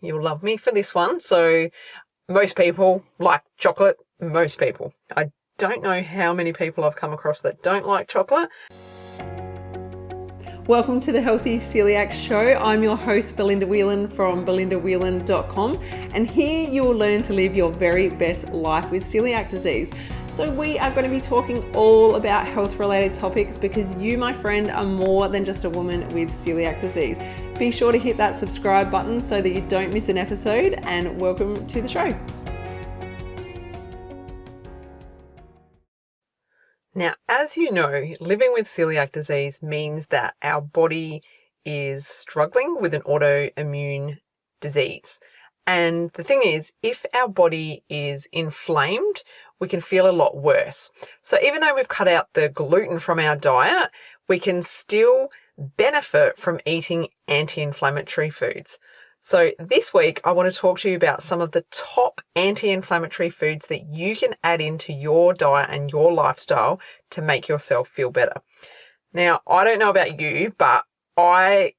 you'll love me for this one. So most people like chocolate, most people. I don't know how many people I've come across that don't like chocolate. Welcome to the Healthy Celiac Show. I'm your host, Belinda Whelan from belindawhelan.com, and here you will learn to live your very best life with celiac disease. So we are going to be talking all about health-related topics because you, my friend, are more than just a woman with celiac disease. Be sure to hit that subscribe button so that you don't miss an episode, and welcome to the show. Now, as you know, living with celiac disease means that our body is struggling with an autoimmune disease. And the thing is, if our body is inflamed, we can feel a lot worse. So even though we've cut out the gluten from our diet, we can still benefit from eating anti-inflammatory foods. So this week, I want to talk to you about some of the top anti-inflammatory foods that you can add into your diet and your lifestyle to make yourself feel better. Now, I don't know about you, but I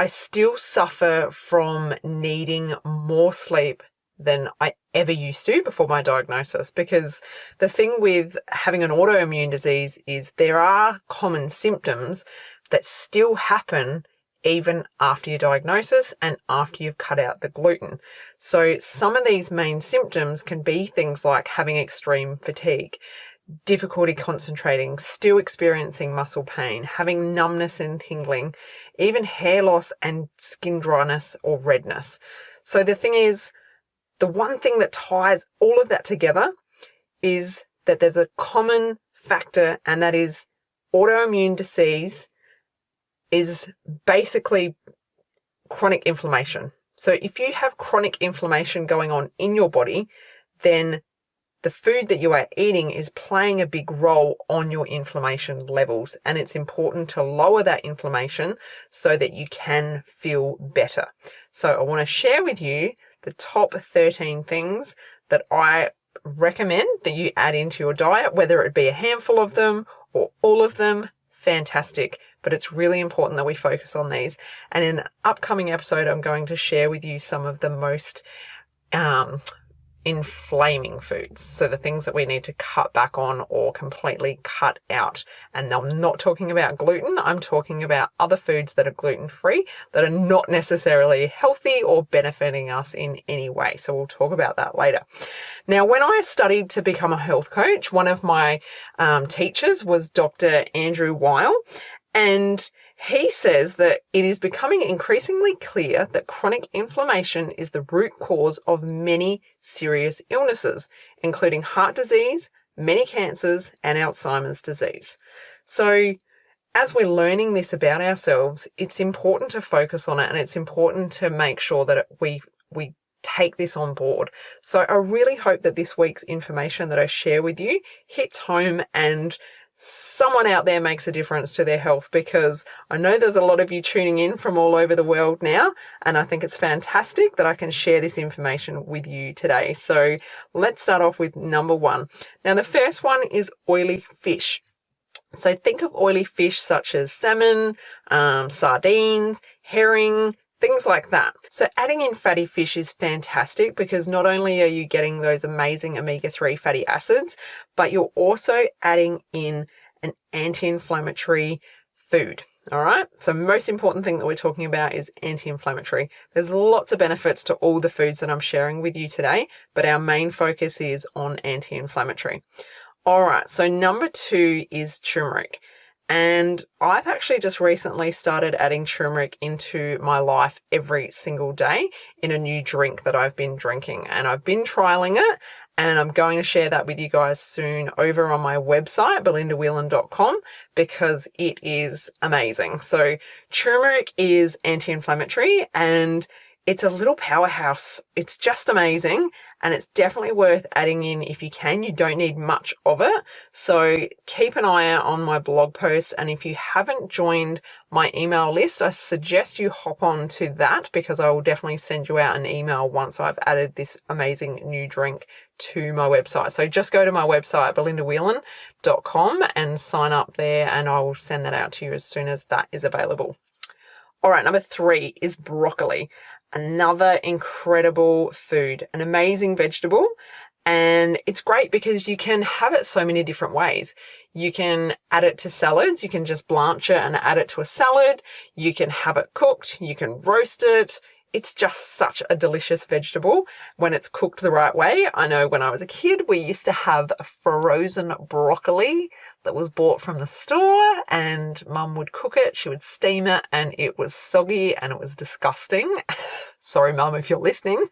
still suffer from needing more sleep than I ever used to before my diagnosis, because the thing with having an autoimmune disease is there are common symptoms that still happen even after your diagnosis and after you've cut out the gluten. So some of these main symptoms can be things like having extreme fatigue, difficulty concentrating, still experiencing muscle pain, having numbness and tingling, even hair loss and skin dryness or redness. So the thing is, the one thing that ties all of that together is that there's a common factor, and that is autoimmune disease is basically chronic inflammation. So if you have chronic inflammation going on in your body, then the food that you are eating is playing a big role on your inflammation levels, and it's important to lower that inflammation so that you can feel better. So I want to share with you the top 13 things that I recommend that you add into your diet, whether it be a handful of them or all of them, fantastic. But it's really important that we focus on these. And in an upcoming episode, I'm going to share with you some of the most inflaming foods. So the things that we need to cut back on or completely cut out. And I'm not talking about gluten. I'm talking about other foods that are gluten-free that are not necessarily healthy or benefiting us in any way. So we'll talk about that later. Now, when I studied to become a health coach, one of my teachers was Dr. Andrew Weil. And he says that it is becoming increasingly clear that chronic inflammation is the root cause of many serious illnesses, including heart disease, many cancers, and Alzheimer's disease. So as we're learning this about ourselves, it's important to focus on it, and it's important to make sure that we take this on board. So I really hope that this week's information that I share with you hits home and someone out there makes a difference to their health, because I know there's a lot of you tuning in from all over the world now, and I think it's fantastic that I can share this information with you today. So let's start off with number one. Now, the first one is oily fish. So think of oily fish such as salmon, sardines, herring, things like that. So adding in fatty fish is fantastic because not only are you getting those amazing omega-3 fatty acids, but you're also adding in an anti-inflammatory food. All right. So most important thing that we're talking about is anti-inflammatory. There's lots of benefits to all the foods that I'm sharing with you today, but our main focus is on anti-inflammatory. All right. So number 2 is turmeric. And I've actually just recently started adding turmeric into my life every single day in a new drink that I've been drinking. And I've been trialing it, and I'm going to share that with you guys soon over on my website, belindawhelan.com, because it is amazing. So turmeric is anti-inflammatory, and it's a little powerhouse. It's just amazing, and it's definitely worth adding in if you can. You don't need much of it. So keep an eye out on my blog post, and if you haven't joined my email list, I suggest you hop on to that, because I will definitely send you out an email once I've added this amazing new drink to my website. So just go to my website, belindawhelan.com, and sign up there, and I will send that out to you as soon as that is available. All right, number 3 is broccoli. another incredible food, an amazing vegetable. And it's great because you can have it so many different ways. You can add it to salads. You can just blanch it and add it to a salad. You can have it cooked. You can roast it. It's just such a delicious vegetable when it's cooked the right way. I know when I was a kid, we used to have frozen broccoli that was bought from the store, and Mum would cook it. She would steam it, and it was soggy and it was disgusting. Sorry, Mum, if you're listening.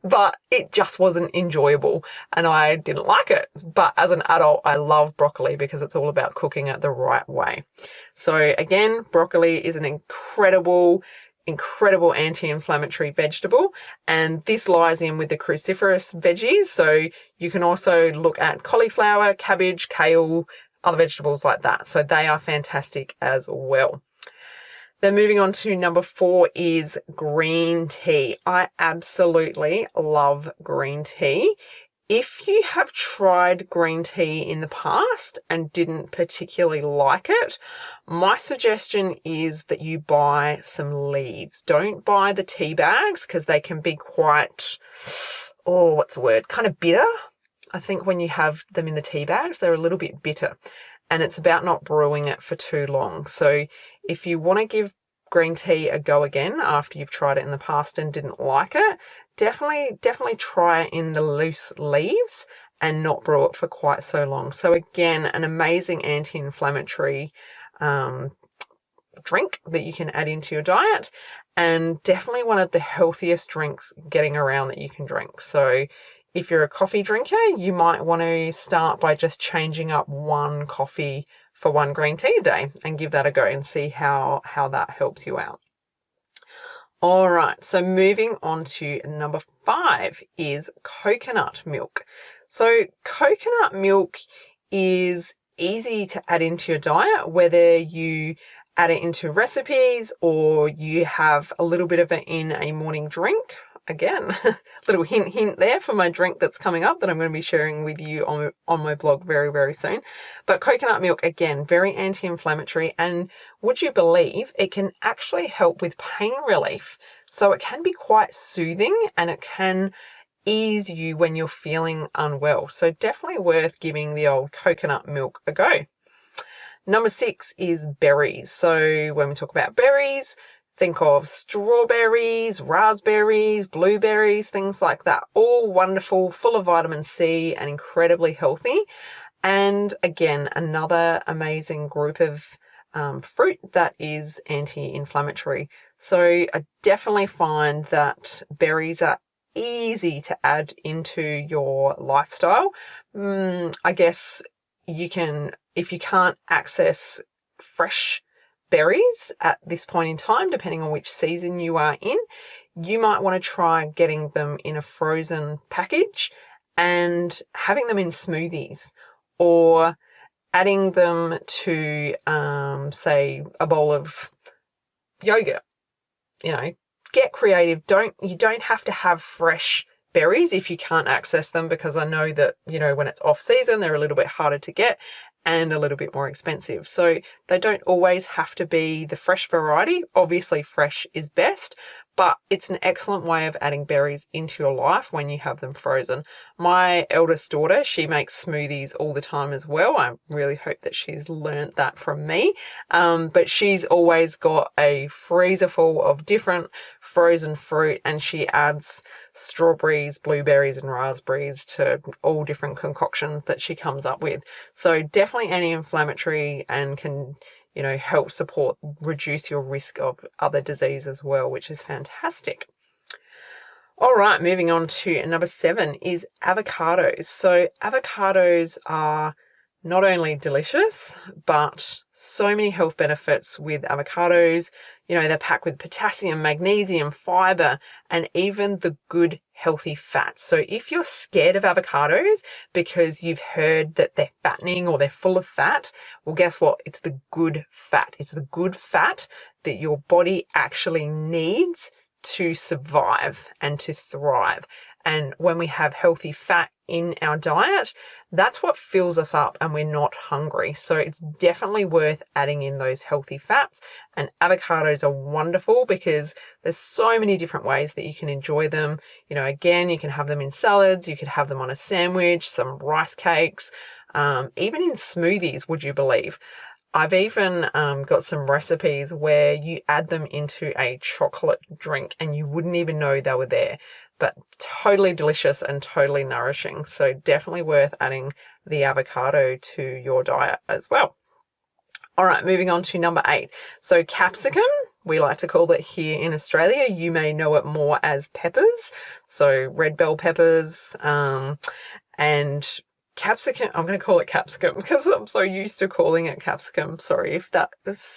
But it just wasn't enjoyable and I didn't like it. But as an adult, I love broccoli because it's all about cooking it the right way. So again, broccoli is an incredible anti-inflammatory vegetable, and this lies in with the cruciferous veggies. So you can also look at cauliflower, cabbage, kale, other vegetables like that. So they are fantastic as well. Then moving on to number 4 is green tea. I absolutely love green tea. If you have tried green tea in the past and didn't particularly like it, my suggestion is that you buy some leaves. Don't buy the tea bags because they can be quite, kind of bitter. I think when you have them in the tea bags, they're a little bit bitter, and it's about not brewing it for too long. So if you want to give green tea a go again after you've tried it in the past and didn't like it, definitely try it in the loose leaves and not brew it for quite so long. So again, an amazing anti-inflammatory drink that you can add into your diet, and definitely one of the healthiest drinks getting around that you can drink. So if you're a coffee drinker, you might want to start by just changing up one coffee for one green tea a day and give that a go and see how that helps you out. All right, so moving on to number 5 is coconut milk. So coconut milk is easy to add into your diet, whether you add it into recipes or you have a little bit of it in a morning drink. Again, little hint there for my drink that's coming up that I'm going to be sharing with you on my blog very, very soon. But coconut milk, again, very anti-inflammatory, and would you believe it can actually help with pain relief? So it can be quite soothing and it can ease you when you're feeling unwell. So definitely worth giving the old coconut milk a go. Number 6 is berries. So when we talk about berries, think of strawberries, raspberries, blueberries, things like that. All wonderful, full of vitamin C and incredibly healthy. And again, another amazing group of fruit that is anti-inflammatory. So I definitely find that berries are easy to add into your lifestyle. I guess you can, if you can't access fresh berries at this point in time, depending on which season you are in, you might want to try getting them in a frozen package and having them in smoothies, or adding them to, say, a bowl of yogurt. Get creative. You don't have to have fresh berries if you can't access them, because I know that, when it's off season, they're a little bit harder to get and a little bit more expensive. So they don't always have to be the fresh variety. Obviously, fresh is best, but it's an excellent way of adding berries into your life when you have them frozen. My eldest daughter, she makes smoothies all the time as well. I really hope that she's learnt that from me. But she's always got a freezer full of different frozen fruit, and she adds strawberries, blueberries, and raspberries to all different concoctions that she comes up with. So definitely anti-inflammatory and can, help reduce your risk of other disease as well, which is fantastic. All right, moving on to number 7 is avocados. So avocados are not only delicious, but so many health benefits with avocados. They're packed with potassium, magnesium, fiber, and even the good healthy fats. So if you're scared of avocados because you've heard that they're fattening or they're full of fat, well, guess what? It's the good fat. It's the good fat that your body actually needs to survive and to thrive. And when we have healthy fat in our diet, that's what fills us up and we're not hungry. So it's definitely worth adding in those healthy fats. And avocados are wonderful because there's so many different ways that you can enjoy them. Again, you can have them in salads, you could have them on a sandwich, some rice cakes, even in smoothies, would you believe? I've even got some recipes where you add them into a chocolate drink and you wouldn't even know they were there, but totally delicious and totally nourishing. So definitely worth adding the avocado to your diet as well. All right, moving on to number 8. So capsicum, we like to call it here in Australia. You may know it more as peppers. So red bell peppers, and capsicum, I'm going to call it capsicum because I'm so used to calling it capsicum. Sorry if that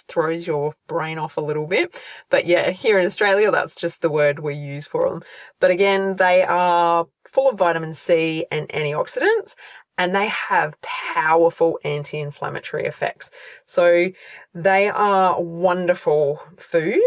throws your brain off a little bit. But yeah, here in Australia, that's just the word we use for them. But again, they are full of vitamin C and antioxidants, and they have powerful anti-inflammatory effects. So they are wonderful food.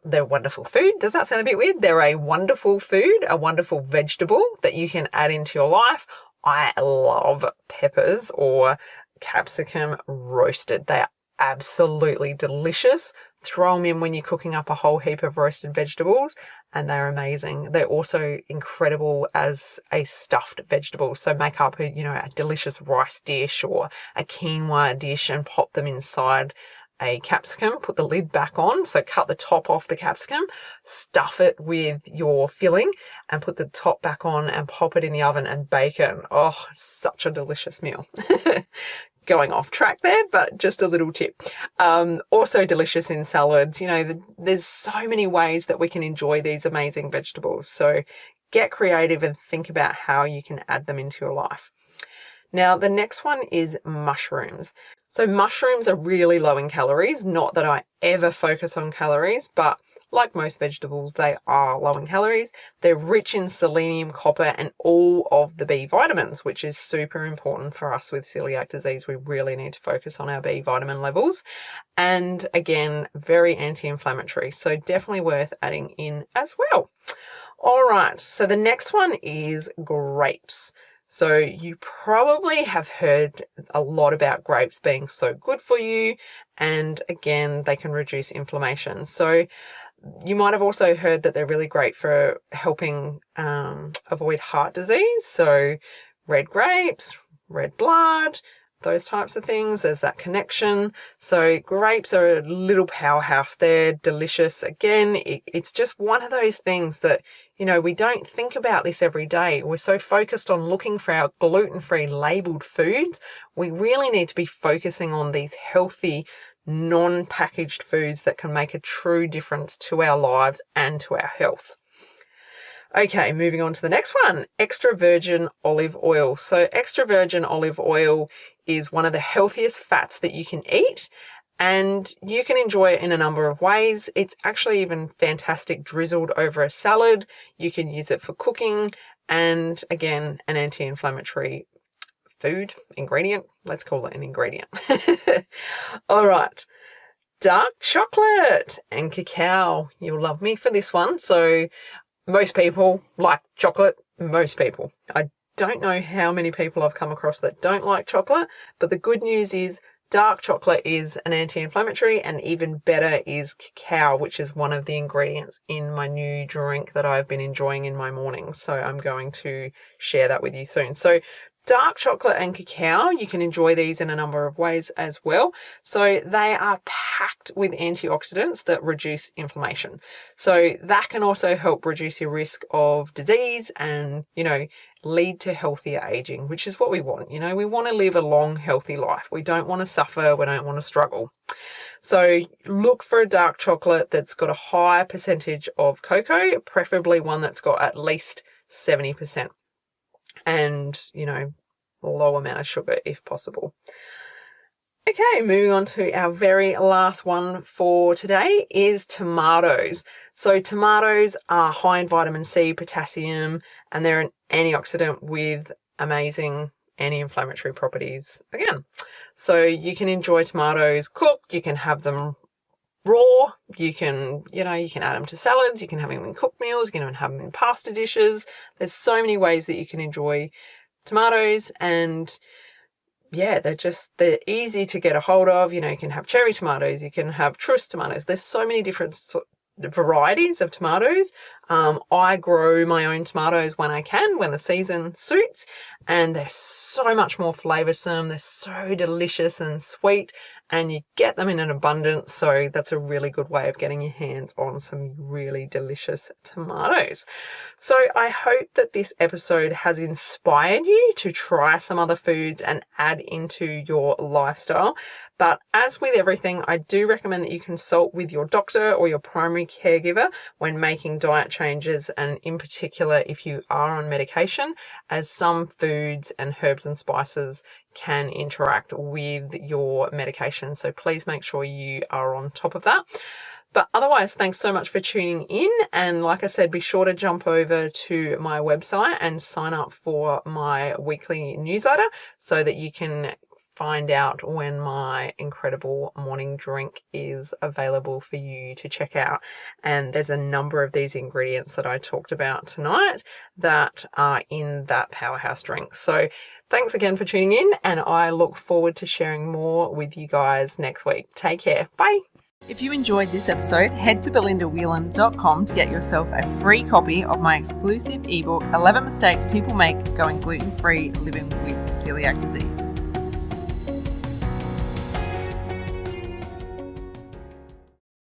They're wonderful food. Does that sound a bit weird? They're a wonderful food, a wonderful vegetable that you can add into your life. I love peppers or capsicum roasted. They are absolutely delicious. Throw them in when you're cooking up a whole heap of roasted vegetables, and they're amazing. They're also incredible as a stuffed vegetable. So make up a delicious rice dish or a quinoa dish and pop them inside a capsicum, put the lid back on, so cut the top off the capsicum, stuff it with your filling and put the top back on and pop it in the oven and bake it. Oh, such a delicious meal. Going off track there, but just a little tip. Also delicious in salads. There's so many ways that we can enjoy these amazing vegetables. So get creative and think about how you can add them into your life. Now, the next one is mushrooms. So mushrooms are really low in calories. Not that I ever focus on calories, but like most vegetables, they are low in calories. They're rich in selenium, copper, and all of the B vitamins, which is super important for us with celiac disease. We really need to focus on our B vitamin levels. And again, very anti-inflammatory. So definitely worth adding in as well. All right, so the next one is grapes. So you probably have heard a lot about grapes being so good for you. And again, they can reduce inflammation. So you might have also heard that they're really great for helping avoid heart disease. So red grapes, red blood, those types of things. There's that connection. So grapes are a little powerhouse. They're delicious. Again, it's just one of those things that, we don't think about this every day. We're so focused on looking for our gluten-free labeled foods. We really need to be focusing on these healthy, non-packaged foods that can make a true difference to our lives and to our health. Okay, moving on to the next one, extra virgin olive oil. So extra virgin olive oil is one of the healthiest fats that you can eat, and you can enjoy it in a number of ways. It's actually even fantastic drizzled over a salad. You can use it for cooking, and again, an anti-inflammatory food ingredient. Let's call it an ingredient. All right. Dark chocolate and cacao. You'll love me for this one. So most people like chocolate. Most people. I don't know how many people I've come across that don't like chocolate, but the good news is dark chocolate is an anti-inflammatory, and even better is cacao, which is one of the ingredients in my new drink that I've been enjoying in my mornings. So I'm going to share that with you soon. So dark chocolate and cacao, you can enjoy these in a number of ways as well. So they are packed with antioxidants that reduce inflammation. So that can also help reduce your risk of disease and, lead to healthier aging, which is what we want. We want to live a long, healthy life. We don't want to suffer. We don't want to struggle. So look for a dark chocolate that's got a high percentage of cocoa, preferably one that's got at least 70%. And, low amount of sugar if possible. Okay, moving on to our very last one for today is tomatoes. So tomatoes are high in vitamin C, potassium, and they're an antioxidant with amazing anti-inflammatory properties again. So you can enjoy tomatoes cooked, you can have them raw. You can add them to salads. You can have them in cooked meals. You can even have them in pasta dishes. There's so many ways that you can enjoy tomatoes, and yeah, they're easy to get a hold of. You can have cherry tomatoes. You can have truss tomatoes. There's so many different varieties of tomatoes. I grow my own tomatoes when I can, when the season suits, and they're so much more flavoursome. They're so delicious and sweet, and you get them in an abundance. So that's a really good way of getting your hands on some really delicious tomatoes. So I hope that this episode has inspired you to try some other foods and add into your lifestyle. But as with everything, I do recommend that you consult with your doctor or your primary caregiver when making diet changes, and in particular if you are on medication, as some foods and herbs and spices can interact with your medication. So please make sure you are on top of that. But otherwise, thanks so much for tuning in. And like I said, be sure to jump over to my website and sign up for my weekly newsletter so that you can find out when my incredible morning drink is available for you to check out. And there's a number of these ingredients that I talked about tonight that are in that powerhouse drink. So thanks again for tuning in, and I look forward to sharing more with you guys next week. Take care. Bye. If you enjoyed this episode, head to belindawhelan.com to get yourself a free copy of my exclusive ebook, 11 Mistakes People Make Going Gluten-Free Living with Celiac Disease.